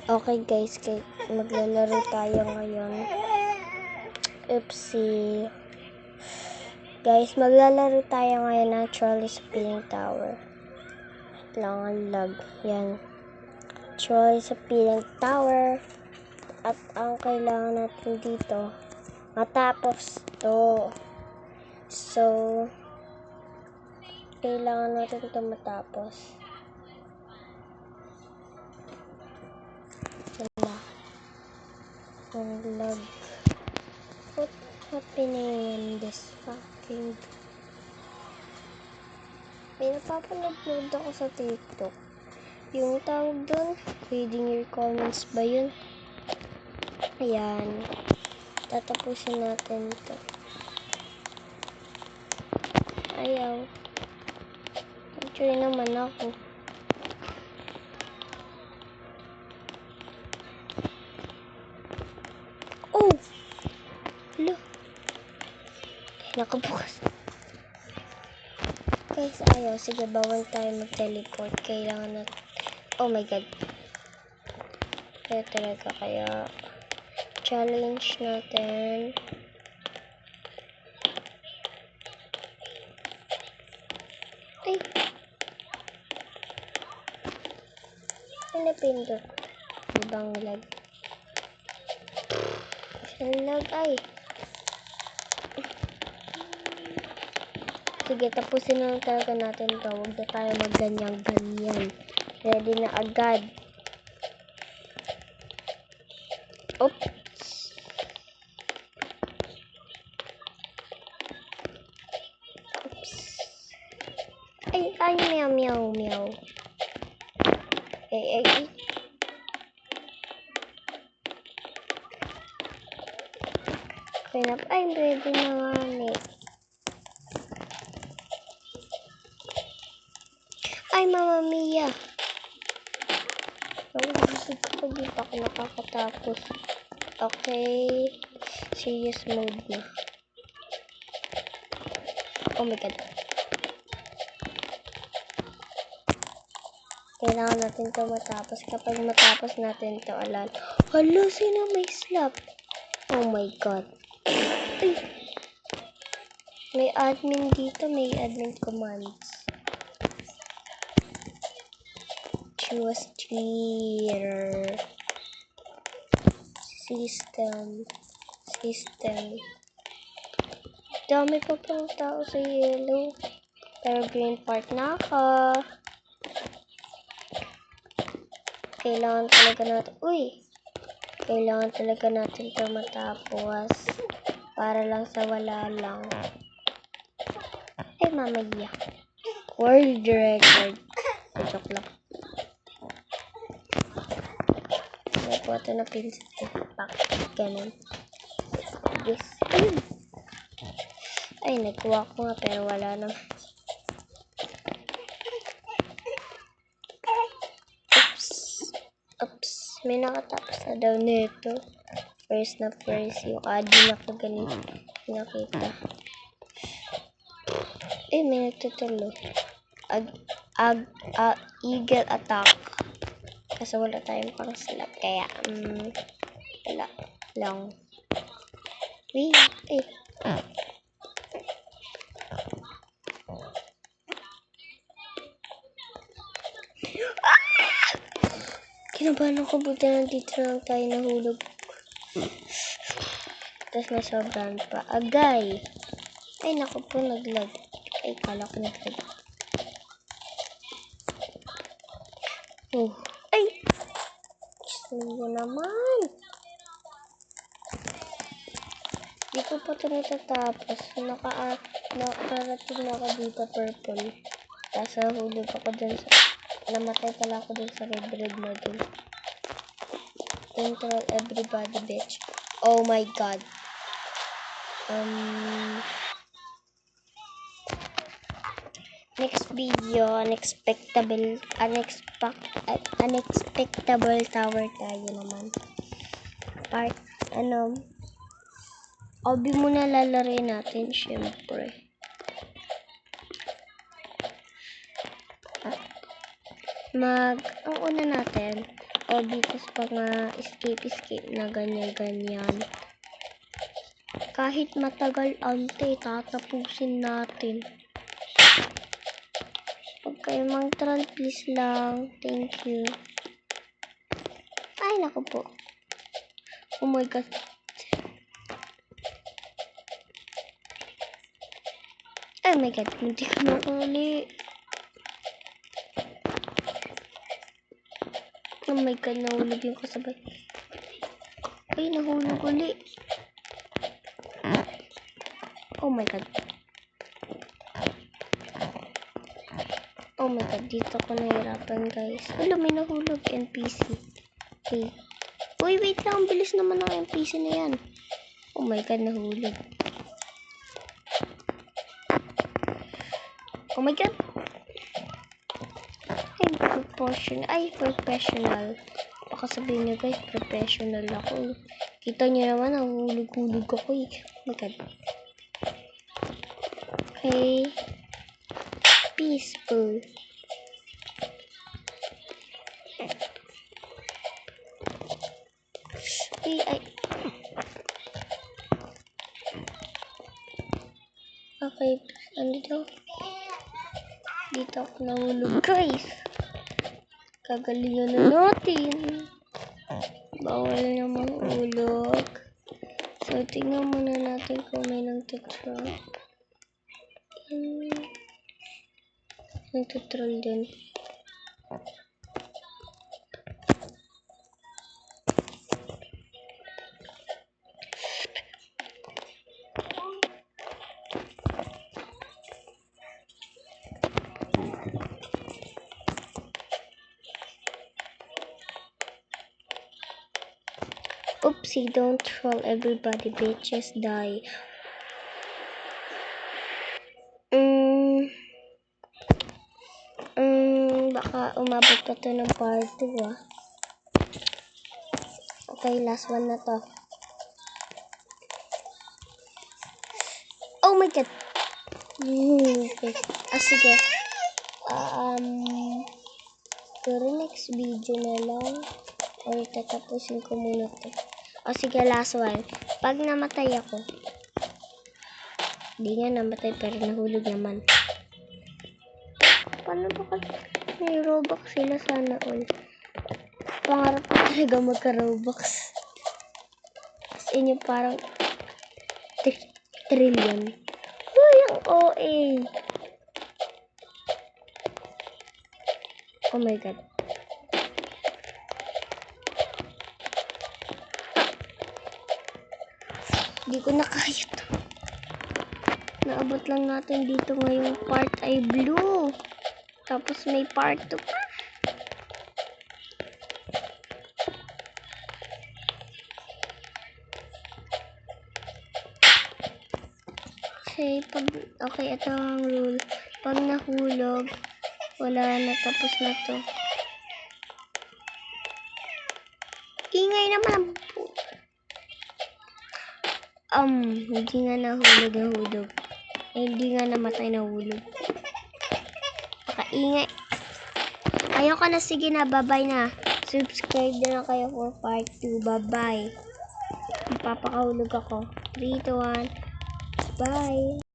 Okay guys, maglalaro tayo ngayon. Oopsie. Guys, maglalaro tayo ngayon ng Trolley Spinning Tower. Lang ang lag. Yan. Trolley Spinning Tower. At ang kailangan natin dito, matapos to. So, kailangan natin ito matapos. Ang lag. What happening in this fucking... May napapanood ako sa TikTok. Yung tawag doon, reading your comments ba yun? Ayan. Tatapusin natin ito. Ayaw. Enjoy naman ako. Oh! Hala. Nakabukas. Guys, ayaw. Sige, bawal tayo mag-teleport. Kailangan natin... Oh my god. Kaya talaga, kaya... Challenge natin. Ay! Ay, napindot. Ibang lag. Ang lag ay. Sige, tapusin na talaga natin to. Huwag na tayo magganyan-ganyan. Ready na agad. Oops. Oops. Ay, meow, meow, meow. Ay. Pinap, ay, ready na nga ni. Ay, Mama Mia. Nagusig ko pag di pa ako nakakatapos. Okay. Serious mode na. Oh my god. Kailangan natin ito matapos. Kapag matapos natin ito, hala, sino may slap? Oh my god. Ay. May admin dito. May admin commands. Choose cheater. System. Dami pa pang tao sa yellow. Pero green part na ako. Kailangan talaga natin, kailangan talaga natin ito matapos. Para lang sa wala lang. Ay, mamaya. World record. Joke lang. May po ito na pinsit. Ganun. Yes. Ay, nagkuha ko nga pero wala naman. Oops. May nakatapos na daw nito. First. Yung admin ako ganito. Nakita. Eh, may nagtutulo. Eagle attack. Kasi wala tayong pang slot. Kaya, wala lang. Kinabahan ako, buti nandito lang tayo nahulog. Tapos nasobrahan pa. Agay! Ay, naku po, naglag. Ay, kala ko naglag. Ay! Gusto naman. Di ko pa ito natatapos. Nakarating na ako dito, purple. Tapos nahulog ako dun sa... Namatay pala ako dun sa red na dun. Control everybody, bitch. Oh my god. Next video, unexpectable tower tayo naman. Part, obi muna lalaroin natin, syempre. Ang una natin, O dito sa mga escape na ganyan. Kahit matagal ante, tatapusin natin. Huwag kayo mang-troll, please lang. Thank you. Ay, naku po. Oh my God. Oh my God, hindi ko nakuli. Oh my God, nahulog yung kasabay. Ay, nahulog uli. Oh my God. Oh my God, dito ko nahirapan guys. Wala, may nahulog NPC. Okay. Uy, wait lang. Bilis naman ng NPC na yan. Oh my God, nahulog. Oh my God. Professional. Baka sabihin nyo guys, professional ako. Kita nyo naman, nahulog-hulog ako eh. Oh my God. Okay. Peaceful. Okay, ano daw? Dito ako nahulog guys. Kagalingan na natin. Bawal na mahulog. So, tingnan muna natin kung may nagtatrol. Nagtatrol din. Oopsie, don't troll everybody, bitches die. Baka umabot pa to ng part 2 ah. Okay, last one na to. Oh my God. Okay. Sige. Pero next video na lang. Or tatapusin ko muna to. Sige, last one. Pag namatay ako. Hindi nga namatay pero nahulog naman. Paano ba kasi may Robux sila sana all? Pangarap ko talaga magka-Robux. As in yung parang trillion. Uy, ang OA. Oh my God. Hindi ko na kaya to. Naabot lang natin dito ngayong part ay blue. Tapos may part 2 pa. Okay, ito ang rule. Pag nahulog, wala na, tapos na to. Ingay naman. Hindi nga nahulog. Hindi nga namatay nahulog. Ingay. Ayoko na, sige na, bye-bye na. Subscribe na kayo for part 2. Bye-bye. Papakahulog ako. 3, 2, 1. Bye.